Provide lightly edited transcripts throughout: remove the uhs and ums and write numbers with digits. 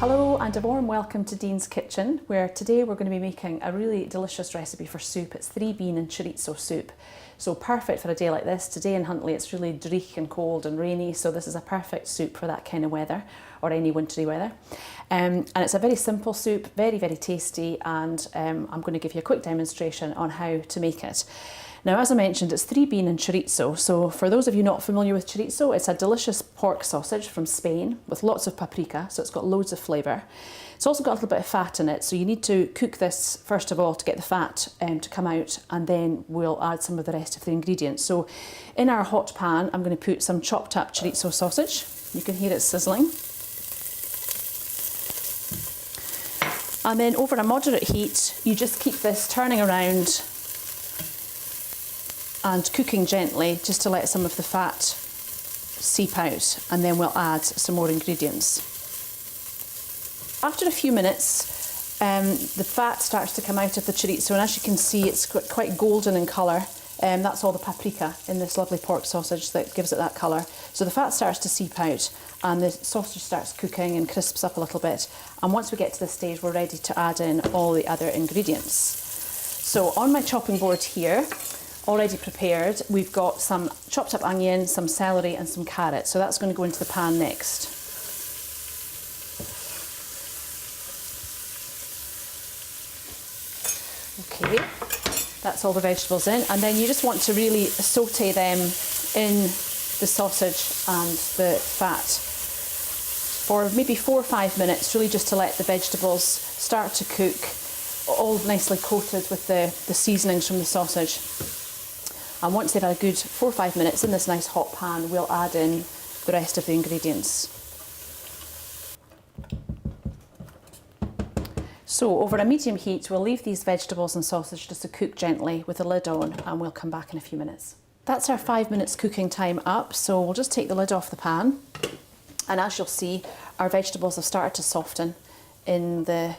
Hello and a warm welcome to Dean's Kitchen, where today we're going to be making a really delicious recipe for soup. It's 3-bean and chorizo soup. So perfect for a day like this. Today in Huntly it's really dreich and cold and rainy, so this is a perfect soup for that kind of weather, or any wintry weather. And it's a very simple soup, very, very tasty, and I'm going to give you a quick demonstration on how to make it. Now, as I mentioned, it's 3-bean and chorizo. So for those of you not familiar with chorizo, it's a delicious pork sausage from Spain with lots of paprika, so it's got loads of flavour. It's also got a little bit of fat in it, so you need to cook this first of all to get the fat to come out, and then we'll add some of the rest of the ingredients. So in our hot pan, I'm going to put some chopped up chorizo sausage. You can hear it sizzling. And then over a moderate heat, you just keep this turning around and cooking gently just to let some of the fat seep out, and then we'll add some more ingredients. After a few minutes, the fat starts to come out of the chorizo, and as you can see it's quite golden in colour. That's all the paprika in this lovely pork sausage that gives it that colour. So the fat starts to seep out and the sausage starts cooking and crisps up a little bit. And once we get to this stage, we're ready to add in all the other ingredients. So on my chopping board here, already prepared, we've got some chopped up onion, some celery and some carrot. So that's going to go into the pan next. Okay, that's all the vegetables in, and then you just want to really saute them in the sausage and the fat for maybe 4 or 5 minutes, really just to let the vegetables start to cook, all nicely coated with the seasonings from the sausage. And once they've had a good 4 or 5 minutes in this nice hot pan, we'll add in the rest of the ingredients. So over a medium heat, we'll leave these vegetables and sausage just to cook gently with the lid on, and we'll come back in a few minutes. That's our 5 minutes cooking time up, so we'll just take the lid off the pan. And as you'll see, our vegetables have started to soften in the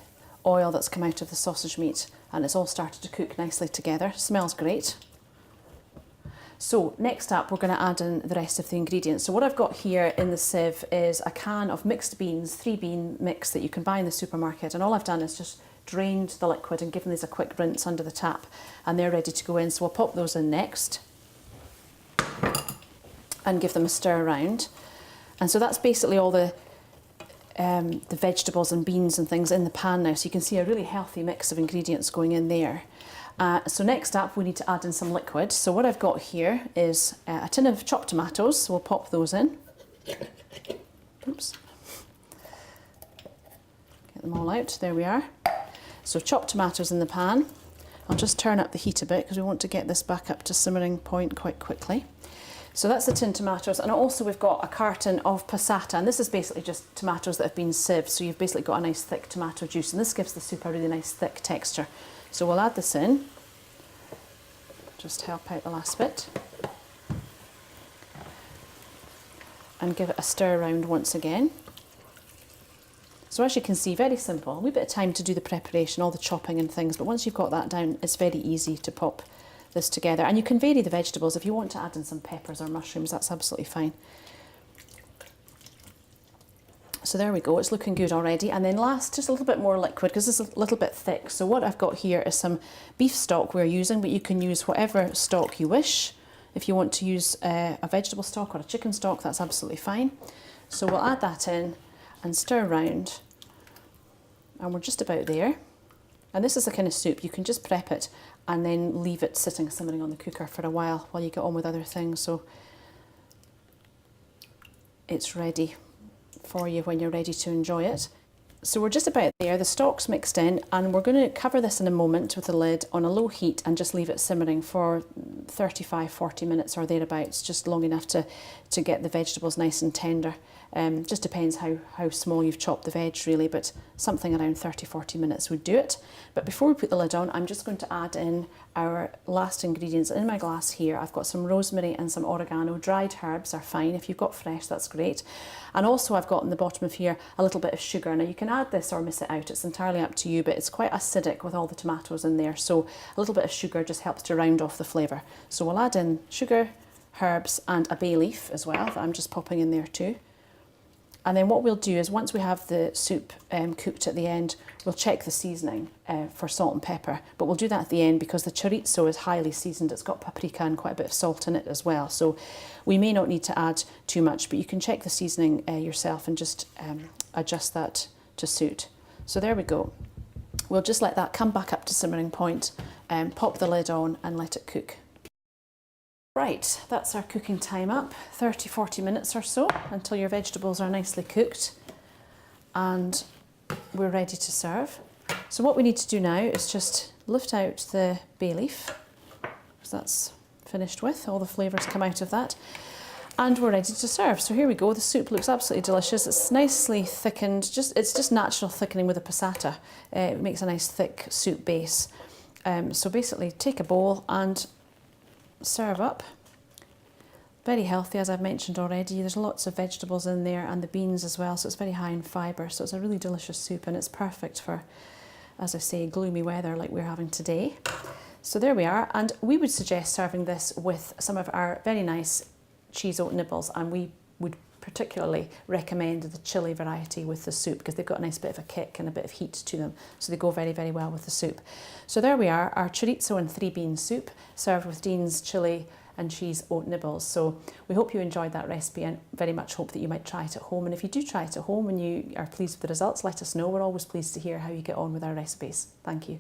oil that's come out of the sausage meat, and it's all started to cook nicely together. Smells great. So next up, we're going to add in the rest of the ingredients. So what I've got here in the sieve is a can of mixed beans, 3-bean mix that you can buy in the supermarket. And all I've done is just drained the liquid and given these a quick rinse under the tap, and they're ready to go in. So we'll pop those in next and give them a stir around. And so that's basically all the vegetables and beans and things in the pan now. So you can see a really healthy mix of ingredients going in there. So next up, we need to add in some liquid. So what I've got here is a tin of chopped tomatoes, so we'll pop those in. Oops. Get them all out, there we are. So chopped tomatoes in the pan. I'll just turn up the heat a bit because we want to get this back up to simmering point quite quickly. So that's the tin tomatoes, and also we've got a carton of passata, and this is basically just tomatoes that have been sieved, so you've basically got a nice thick tomato juice, and this gives the soup a really nice thick texture. So we'll add this in, just help out the last bit, and give it a stir around once again. So as you can see, very simple, a wee bit of time to do the preparation, all the chopping and things, but once you've got that down, it's very easy to pop this together. And you can vary the vegetables. If you want to add in some peppers or mushrooms, that's absolutely fine. So there we go, it's looking good already. And then last, just a little bit more liquid because it's a little bit thick. So what I've got here is some beef stock we're using, but you can use whatever stock you wish. If you want to use a vegetable stock or a chicken stock, that's absolutely fine. So we'll add that in and stir around, and we're just about there. And this is the kind of soup, you can just prep it and then leave it sitting simmering on the cooker for a while you get on with other things. So it's ready for you when you're ready to enjoy it. So we're just about there, the stock's mixed in, and we're going to cover this in a moment with the lid on a low heat and just leave it simmering for 35-40 minutes or thereabouts, just long enough to get the vegetables nice and tender. Just depends how small you've chopped the veg really, but something around 30-40 minutes would do it. But before we put the lid on, I'm just going to add in our last ingredients. In my glass here, I've got some rosemary and some oregano. Dried herbs are fine. If you've got fresh, that's great. And also I've got in the bottom of here a little bit of sugar. Now you can add this or miss it out, it's entirely up to you, but it's quite acidic with all the tomatoes in there, so a little bit of sugar just helps to round off the flavour. So we'll add in sugar, herbs and a bay leaf as well that I'm just popping in there too. And then what we'll do is once we have the soup cooked at the end, we'll check the seasoning for salt and pepper. But we'll do that at the end because the chorizo is highly seasoned. It's got paprika and quite a bit of salt in it as well. So we may not need to add too much, but you can check the seasoning yourself and just adjust that to suit. So there we go. We'll just let that come back up to simmering point, pop the lid on and let it cook. Right, that's our cooking time up, 30-40 minutes or so until your vegetables are nicely cooked and we're ready to serve. So what we need to do now is just lift out the bay leaf, because that's finished with, all the flavours come out of that, and we're ready to serve. So here we go, the soup looks absolutely delicious. It's nicely thickened, it's just natural thickening with the passata. It makes a nice thick soup base. So basically take a bowl and serve up. Very healthy, as I've mentioned already. There's lots of vegetables in there and the beans as well, so it's very high in fibre. So it's a really delicious soup and it's perfect for, as I say, gloomy weather like we're having today. So there we are, and we would suggest serving this with some of our very nice cheese oat nibbles, and we would particularly recommend the chilli variety with the soup because they've got a nice bit of a kick and a bit of heat to them, so they go very, very well with the soup. So there we are, our chorizo and 3-bean soup served with Dean's chilli and cheese oat nibbles. So we hope you enjoyed that recipe and very much hope that you might try it at home. And if you do try it at home and you are pleased with the results, let us know. We're always pleased to hear how you get on with our recipes. Thank you.